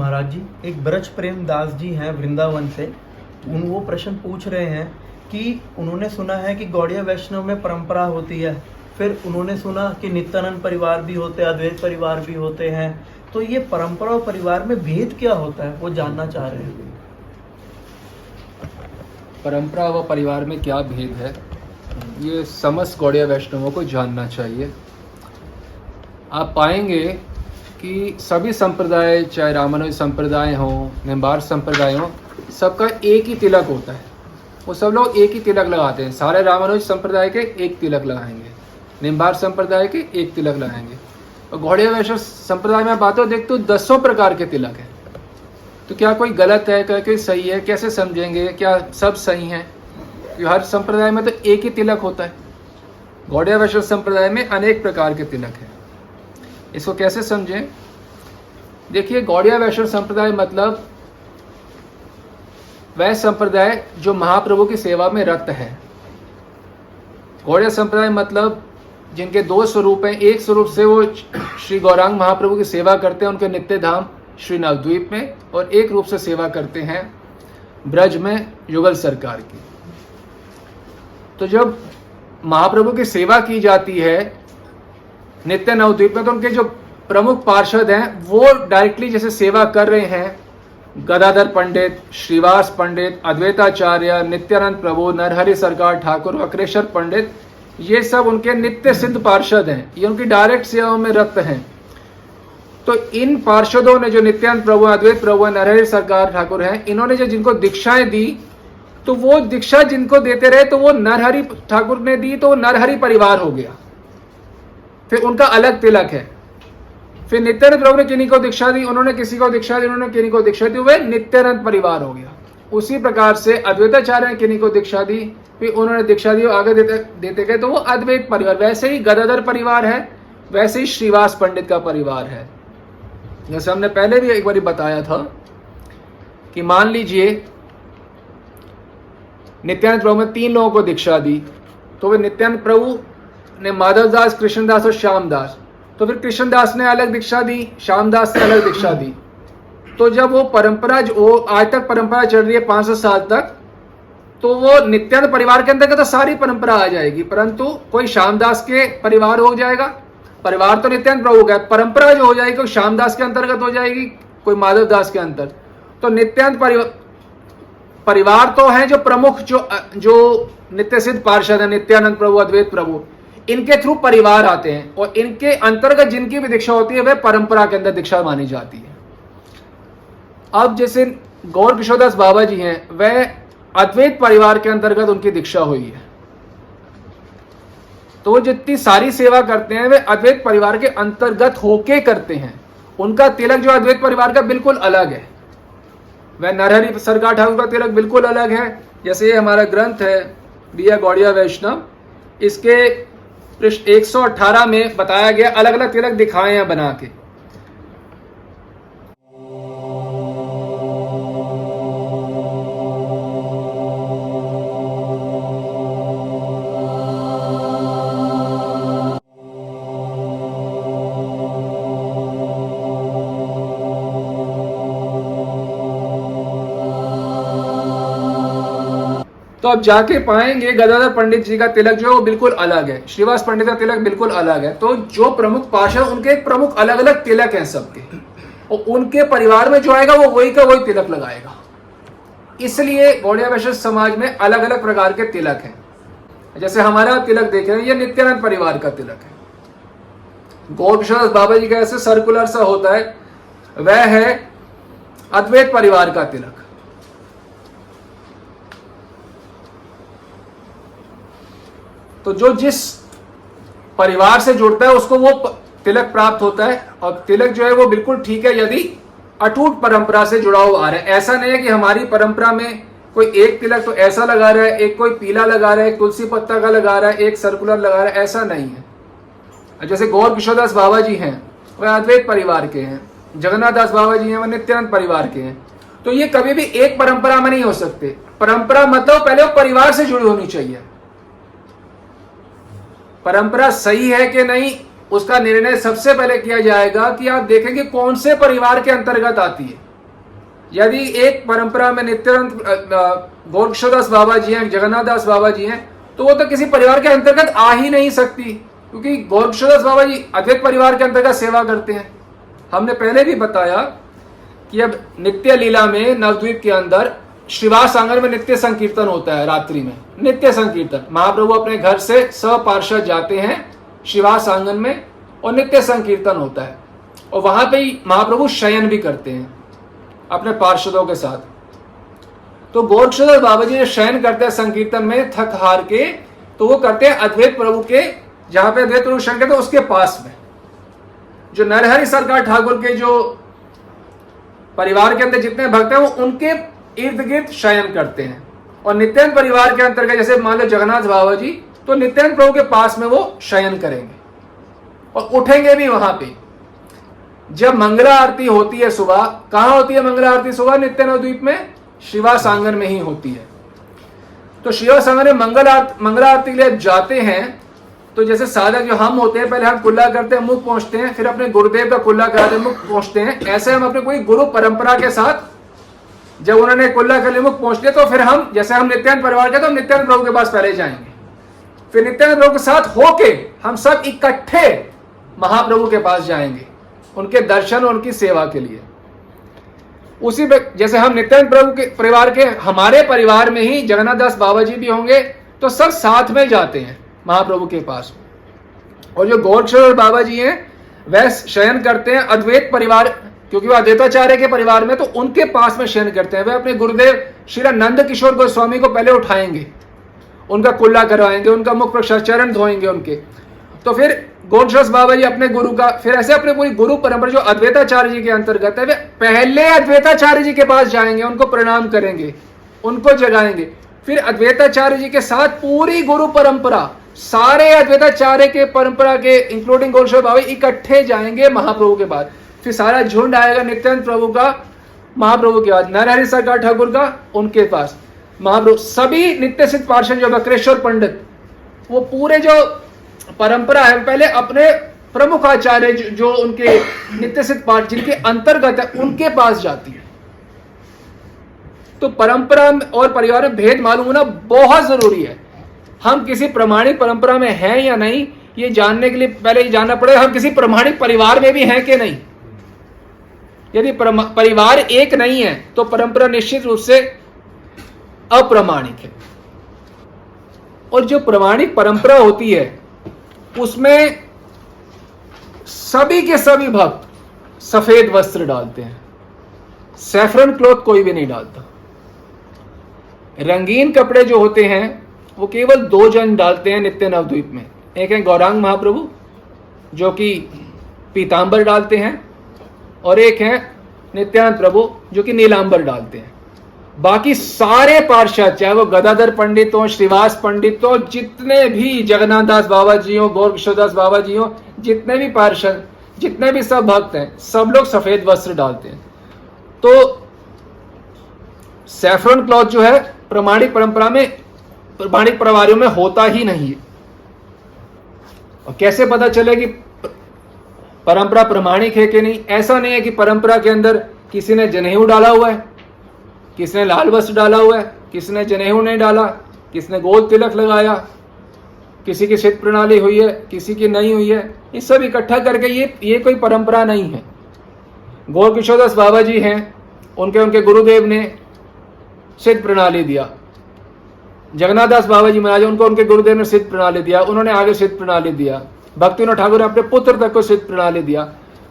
महाराज जी। एक ब्रज प्रेम दास जी हैं वृंदावन से। वो प्रश्न पूछ रहे हैं कि उन्होंने सुना है कि गौड़िया वैष्णव में परंपरा होती है, फिर उन्होंने सुना कि नित्यानंद परिवार भी होते हैं, अद्वैत परिवार भी होते हैं, तो ये परंपरा और परिवार में भेद क्या होता है, वो जानना चाह रहे हैं। परंपरा व परिवार में क्या भेद है, ये समस्त गौड़िया वैष्णवों को जानना चाहिए। आप पाएंगे कि सभी संप्रदाय, चाहे रामानुज संप्रदाय हों, निम्बार्क संप्रदाय हों, सबका एक ही तिलक होता है। वो सब लोग एक ही तिलक लगाते हैं। सारे रामानुज संप्रदाय के एक तिलक लगाएंगे, निम्बार्क संप्रदाय के एक तिलक लगाएंगे, और गौड़िया वैष्णव संप्रदाय में बातों देखते हो दसों प्रकार के तिलक हैं। तो क्या कोई गलत है, क्या कोई सही है, कैसे समझेंगे? क्या सब सही हैं? क्योंकि हर संप्रदाय में तो एक ही तिलक होता है। गौड़िया वैष्णव संप्रदाय में अनेक प्रकार के तिलक हैं। इसको कैसे समझें? देखिए, गौड़िया वैष्णव संप्रदाय मतलब वह संप्रदाय जो महाप्रभु की सेवा में रत है। गौड़िया संप्रदाय मतलब जिनके दो स्वरूप हैं। एक स्वरूप से वो श्री गौरांग महाप्रभु की सेवा करते हैं उनके नित्य धाम श्री नवद्वीप में, और एक रूप से सेवा करते हैं ब्रज में युगल सरकार की। तो जब महाप्रभु की सेवा की जाती है नित्य नवद्वीप में, तो उनके जो प्रमुख पार्षद हैं वो डायरेक्टली जैसे सेवा कर रहे हैं, गदाधर पंडित, श्रीवास पंडित, अद्वैताचार्य, नित्यानंद प्रभु, नरहरि सरकार ठाकुर, अक्रेश्वर पंडित, ये सब उनके नित्य सिद्ध पार्षद हैं। ये उनकी डायरेक्ट सेवा में रत हैं। तो इन पार्षदों ने, जो नित्यानंद प्रभु, अद्वैत प्रभु, नरहरि सरकार ठाकुर हैं, इन्होंने जो जिनको दीक्षाएं दी, तो वो दीक्षा जिनको देते रहे, तो वो नरहरि ठाकुर ने दी, तो वो नरहरि परिवार हो गया। फिर उनका अलग तिलक है। फिर नित्यानंद प्रभु ने किन्हीं को दीक्षा दी, उन्होंने किसी को दीक्षा दी, उन्होंने किन्हीं को दीक्षा दी, वे नित्यानंद परिवार हो गया। उसी प्रकार से अद्वैताचार्य ने किन्हीं को दीक्षा दी, फिर उन्होंने दीक्षा दी, आगे देते गए, तो वो अद्वैत परिवार। वैसे ही गदाधर परिवार है, वैसे ही श्रीवास पंडित का परिवार है। जैसे हमने पहले भी एक बार बताया था कि मान लीजिए नित्यानंद प्रभु ने 3 लोगों को दीक्षा दी, तो वे नित्यानंद प्रभु ने माधवदास, कृष्णदास और श्यामदास, तो फिर कृष्णदास ने अलग दीक्षा दी, श्यामदास ने अलग दीक्षा दी। तो जब वो परंपरा, जो आज तक परंपरा चल रही है 500 साल तक, तो वो नित्यानंद परिवार के अंतर्गत तो सारी परंपरा आ जाएगी, परंतु कोई श्यामदास के परिवार हो जाएगा, परिवार तो नित्यानंद प्रभु का, परंपरा जो हो जाएगी कोई श्यामदास के अंतर्गत हो जाएगी, कोई माधवदास के अंतर। तो नित्यानंद परिवार तो है जो प्रमुख, जो नित्य सिद्ध पार्षद है, नित्यानंद प्रभु, अद्वैत प्रभु, इनके थ्रू परिवार आते हैं, और इनके अंतर्गत जिनकी भी दीक्षा होती है वह परंपरा के अंदर दीक्षा मानी जाती है। अब जैसे गौर किशोरदास बाबा जी हैं, वह अद्वैत परिवार के अंतर्गत उनकी दीक्षा हुई है, तो वो जितनी सारी सेवा करते हैं वे अद्वैत परिवार के अंतर्गत होके करते हैं। उनका तिलक जो अद्वैत परिवार का बिल्कुल अलग है। वह नरहरि सरकार ठाकुर का तिलक बिल्कुल अलग है। जैसे ये हमारा ग्रंथ है दिया गौड़िया वैष्णव, इसके पृष्ठ 118 में बताया गया, अलग अलग तिलक दिखाए हैं बना के। तो अब जाके पाएंगे गदाधर पंडित जी का तिलक जो है वो बिल्कुल अलग है, श्रीवास पंडित का तिलक बिल्कुल अलग है। तो जो प्रमुख पार्षद, उनके एक प्रमुख अलग अलग तिलक हैं सबके, और उनके परिवार में जो आएगा वो वही का वही तिलक लगाएगा। इसलिए गौड़िया वैष्णव समाज में अलग अलग प्रकार के तिलक हैं। जैसे हमारा तिलक देख रहे हैं, ये नित्यानंद परिवार का तिलक है। गौर किशोर बाबा जी का ऐसे सर्कुलर सा होता है, वह है अद्वैत परिवार का तिलक। तो जो जिस परिवार से जुड़ता है उसको वो तिलक प्राप्त होता है, और तिलक जो है वो बिल्कुल ठीक है यदि अटूट परंपरा से जुड़ा हुआ आ रहा है। ऐसा नहीं है कि हमारी परंपरा में कोई एक तिलक तो ऐसा लगा रहा है, एक कोई पीला लगा रहा है, एक तुलसी पत्ता का लगा रहा है, एक सर्कुलर लगा रहा है, ऐसा नहीं है। जैसे गौर किशोरदास बाबा जी हैं, वह अद्वैत परिवार के हैं। जगन्नाथ दास बाबा जी हैं, वह नित्यानंद परिवार के हैं। तो ये कभी भी एक परंपरा में नहीं हो सकते। परंपरा मतलब पहले वो परिवार से जुड़ी होनी चाहिए। परंपरा सही है कि नहीं, उसका निर्णय सबसे पहले किया जाएगा कि आप देखेंगे कौन से परिवार के अंतर्गत आती है। यदि एक परंपरा में नित्यानंद गोरक्षदास बाबा जी हैं, जगन्नाथ दास बाबा जी हैं, तो वो तो किसी परिवार के अंतर्गत आ ही नहीं सकती, क्योंकि गोरक्षदास बाबा जी अद्वैत परिवार के अंतर्गत सेवा करते हैं। हमने पहले भी बताया कि अब नित्य लीला में नवद्वीप के अंदर श्रीवास आंगन में नित्य संकीर्तन होता है। रात्रि में नित्य संकीर्तन, महाप्रभु अपने घर से सपार्षद जाते हैं श्रीवास आंगन में और नित्य संकीर्तन होता है, और वहां पे ही महाप्रभु शयन भी करते हैं अपने पार्षदों के साथ। तो गोरक्षदास बाबा जी शयन करते हैं संकीर्तन में थक हार के, तो वो करते हैं अद्वैत प्रभु के, जहां पे अद्वैत प्रभु शयन करते हैं उसके पास में, जो नरहरि सरकार ठाकुर के जो परिवार के अंदर जितने भक्त हैं वो उनके इर्द गिर्द शयन करते हैं। और नित्यानंद परिवार के अंतर्गत जैसे मान लो जगन्नाथ बाबा जी, तो नित्यानंद प्रभु के पास में वो शयन करेंगे और उठेंगे भी वहां पे। जब मंगला आरती होती है सुबह, कहां होती है मंगला आरती सुबह? नित्यानंद द्वीप में श्रीवास आंगन में ही होती है। तो श्रीवास आंगन में मंगला आरती के लिए जाते हैं, तो जैसे साधक जो हम होते हैं, पहले हम कुल्ला करते हैं, मुख पहुंचते हैं, फिर अपने गुरुदेव का कुल्ला कराते हैं, मुख पहुंचते हैं। ऐसे हम अपने कोई गुरु परंपरा के साथ जब उन्होंने कुल्ला कर लिया, मुख पहुंचते, तो फिर हम जैसे हम नित्यानंद परिवार के, तो नित्यानंद प्रभु के पास पहले जाएंगे, फिर नित्यानंद प्रभु के साथ होके हम सब इकट्ठे महाप्रभु के पास जाएंगे उनके दर्शन और उनकी सेवा के लिए। उसी जैसे हम नित्यानंद प्रभु के परिवार के, हमारे परिवार में ही जगन्नाथ दास बाबा जी भी होंगे, तो सब साथ में जाते हैं महाप्रभु के पास। और जो गोरक्षदास बाबा जी हैं वह शयन करते हैं अद्वैत परिवार, क्योंकि वो अद्वैताचार्य के परिवार में, तो उनके पास में शयन करते हैं। वे अपने गुरुदेव श्री नंद किशोर गोस्वामी को पहले उठाएंगे, उनका कुल्ला करवाएंगे, उनका मुख प्रक्षाल चरण धोएंगे उनके। तो फिर गोरक्षदास बाबा जी अपने गुरु का, फिर ऐसे अपने पूरी गुरु परंपरा जो अद्वैताचार्य जी के अंतर्गत है, वे पहले अद्वैताचार्य जी के पास जाएंगे, उनको प्रणाम करेंगे, उनको जगाएंगे, फिर अद्वैताचार्य जी के साथ पूरी गुरु परंपरा, सारे अद्वैताचार्य के परंपरा के इंक्लूडिंग गोरक्षदास बाबा इकट्ठे जाएंगे महाप्रभु के पास। फिर सारा झुंड आएगा नित्यानंद प्रभु का महाप्रभु के पास, नरहरि सरकार ठाकुर का उनके पास, महाप्रभु सभी नित्य सिद्ध पार्षद जो बकरेश्वर पंडित, वो पूरे जो परंपरा है पहले अपने प्रमुख आचार्य जो उनके नित्य सिद्ध पाठ जिनके अंतर्गत है उनके पास जाती है। तो परंपरा और परिवार में भेद मालूम होना बहुत जरूरी है। हम किसी प्रमाणिक परंपरा में हैं या नहीं, ये जानने के लिए पहले ये जानना पड़ेगा हम किसी प्रमाणिक परिवार में भी हैं कि नहीं। यदि परिवार एक नहीं है तो परंपरा निश्चित रूप से अप्रमाणिक है। और जो प्रमाणिक परंपरा होती है उसमें सभी के सभी भक्त सफेद वस्त्र डालते हैं, सैफरन क्लॉथ कोई भी नहीं डालता। रंगीन कपड़े जो होते हैं वो केवल दो जन डालते हैं नित्य नवद्वीप में। एक है गौरांग महाप्रभु जो कि पीतांबर डालते हैं, और एक है नित्यानंद प्रभु जो कि नीलांबर डालते हैं। बाकी सारे पार्षद, चाहे वो गदाधर पंडित हो, श्रीवास पंडित हो, जितने भी जगन्नाथ दास बाबा जी हो, गोरक्षदास बाबा जी हो, जितने भी पार्षद, जितने भी सब भक्त हैं, सब लोग सफेद वस्त्र डालते हैं। तो सैफरन क्लॉथ जो है प्रमाणिक परंपरा में, प्रमाणिक परिवारों में होता ही नहीं है। और कैसे पता चले कि परंपरा प्रमाणिक है कि नहीं? ऐसा नहीं है कि परंपरा के अंदर किसी ने जनेऊ डाला हुआ है, किसी ने लाल वस्त्र डाला हुआ है, किसी ने जनेऊ नहीं डाला, किसी ने गोल तिलक लगाया, किसी की सिद्ध प्रणाली हुई है, किसी की नहीं हुई है। ये सब इकट्ठा करके ये कोई परंपरा नहीं है। गोरकिशोरदास बाबा जी हैं, उनके गुरुदेव ने सिद्ध प्रणाली दिया। जगन्नाथ दास बाबा जी महाराज, उनको उनके गुरुदेव ने सिद्ध प्रणाली दिया, उन्होंने आगे सिद्ध प्रणाली दिया। भक्तिविनोद ठाकुर ने अपने पुत्र तक को सिद्ध प्रणाली दिया।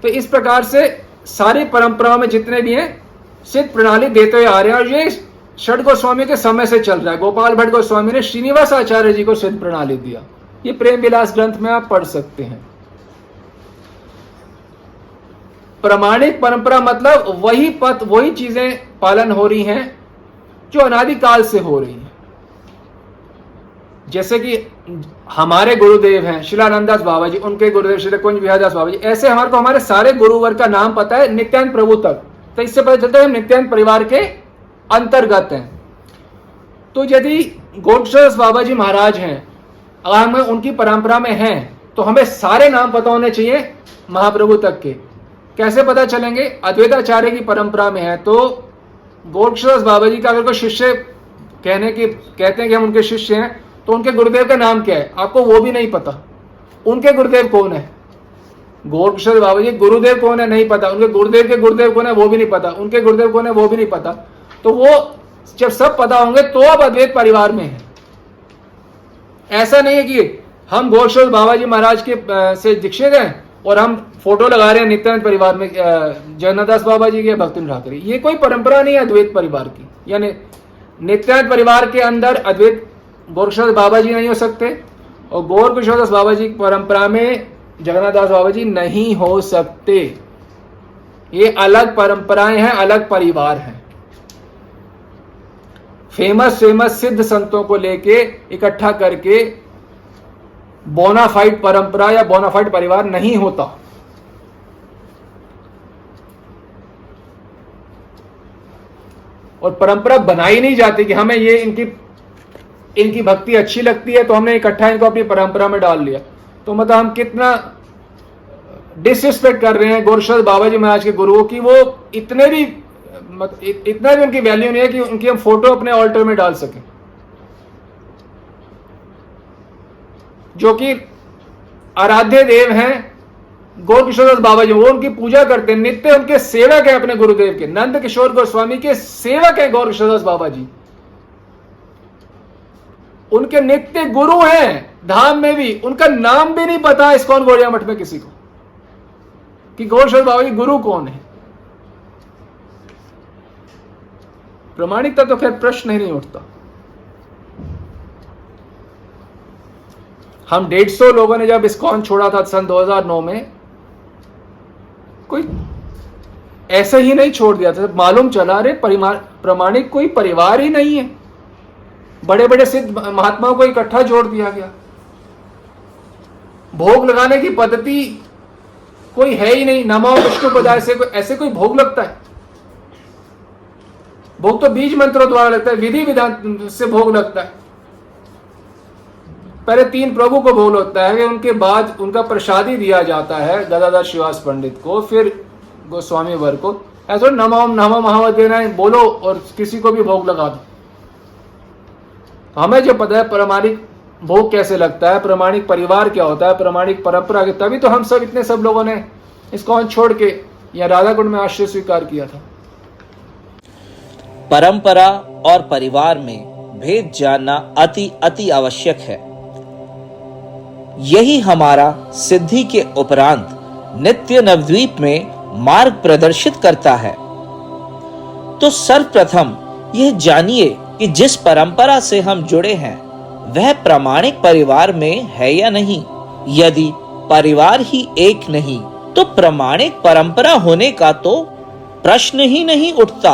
तो इस प्रकार से सारी परंपराओं में जितने भी हैं सिद्ध प्रणाली देते हुए आ रहे हैं, और ये षड गोस्वामी के समय से चल रहा है। गोपाल भट्ट गोस्वामी ने श्रीनिवास आचार्य जी को सिद्ध प्रणाली दिया। ये प्रेम विलास ग्रंथ में आप पढ़ सकते हैं। प्रमाणिक परंपरा मतलब वही पथ, वही चीजें पालन हो रही हैं जो अनादिकाल से हो रही हैं। जैसे कि हमारे गुरुदेव हैं शिलानंदास बाबा जी, उनके गुरुदेव श्री कुंज विहार दास बाबा जी, ऐसे हमारे को हमारे सारे गुरुवर का नाम पता है नित्यानंद प्रभु तक। तो इससे पता चलता है हम नित्यानंद परिवार के अंतर्गत हैं। तो यदि गोरक्षदास बाबा जी महाराज हैं, अगर हम उनकी परंपरा में हैं, तो हमें सारे नाम पता होने चाहिए महाप्रभु तक के। कैसे पता चलेंगे? अद्वैताचार्य की परंपरा में है तो गोरक्षदास बाबा जी का अगर कोई शिष्य कहते हैं कि हम उनके शिष्य हैं, तो उनके गुरुदेव का नाम क्या है आपको वो भी नहीं पता। उनके गुरुदेव कौन है? गोरक्षदास बाबा जी गुरुदेव कौन है नहीं पता, उनके गुरुदेव के गुरुदेव कौन है वो भी नहीं पता, उनके गुरुदेव कौन है वो भी नहीं पता। तो वो जब सब पता होंगे तो आप अद्वैत परिवार में हैं। ऐसा नहीं है कि हम गोरक्षदास बाबा जी महाराज के से दीक्षित हैं और हम फोटो लगा रहे हैं नित्यानंद परिवार में जगन्नाथ बाबा जी के भक्ति ठाकरे। ये कोई परंपरा नहीं है अद्वैत परिवार की। यानी नित्यानंद परिवार के अंदर अद्वैत गोरक्षदास बाबा जी नहीं हो सकते और गोरक्षदास बाबा जी की परंपरा में जगन्नाथ दास बाबा जी नहीं हो सकते। ये अलग परंपराएं हैं, अलग परिवार हैं। फेमस सिद्ध संतों को लेके इकट्ठा करके बोनाफाइड परंपरा या बोनाफाइड परिवार नहीं होता। और परंपरा बनाई नहीं जाती कि हमें ये इनकी भक्ति अच्छी लगती है तो हमने इकट्ठा इनको अपनी परंपरा में डाल लिया। तो मतलब हम कितना डिसरिस्पेक्ट कर रहे हैं गोरक्षदास बाबा जी महाराज के गुरुओं की। वो इतना भी उनकी वैल्यू नहीं है कि उनकी हम फोटो अपने ऑल्टर में डाल सकें, जो कि आराध्य देव हैं गोरक्षदास बाबा जी। वो उनकी पूजा करते हैं, नित्य उनके सेवक हैं अपने गुरुदेव के। नंद किशोर गोस्वामी के सेवक हैं गोरक्षदास बाबा जी, उनके नित्य गुरु हैं। धाम में भी उनका नाम भी नहीं पता इस्कॉन गौड़िया मठ में किसी को कि गोरक्षदास बाबा जी गुरु कौन है। प्रामाणिकता तो खैर प्रश्न ही नहीं उठता। हम 150 लोगों ने जब इस्कॉन छोड़ा था सन 2009 में, कोई ऐसे ही नहीं छोड़ दिया था। मालूम चला रे प्रामाणिक कोई परिवार ही नहीं है, बड़े बड़े सिद्ध महात्माओं को इकट्ठा जोड़ दिया गया। भोग लगाने की पद्धति कोई है ही नहीं। नमो विष्णु पदाय से ऐसे कोई भोग लगता है? भोग तो बीज मंत्रों द्वारा लगता है, विधि विधान से भोग लगता है। पहले 3 प्रभु को भोग लगता है, उनके बाद उनका प्रसादी दिया जाता है गदाधर श्रीवास पंडित को, फिर गोस्वामी वर को। ऐसा नमो महावत देना है बोलो और किसी को भी भोग लगा दो। हमें जो पता है प्रामाणिक भोग कैसे लगता है, प्रामाणिक परिवार क्या होता है, प्रामाणिक परंपरा के, तभी तो हम सब इतने सब लोगों ने इस्कॉन छोड़ के या राधा कुंड में आश्रय स्वीकार किया था। परंपरा और परिवार में भेद जानना अति आवश्यक है। यही हमारा सिद्धि के उपरांत नित्य नवद्वीप में मार्ग प्रदर्शित करता है। तो सर्वप्रथम यह जानिए कि जिस परंपरा से हम जुड़े हैं वह प्रामाणिक परिवार में है या नहीं। यदि परिवार ही एक नहीं तो प्रामाणिक परंपरा होने का तो प्रश्न ही नहीं उठता।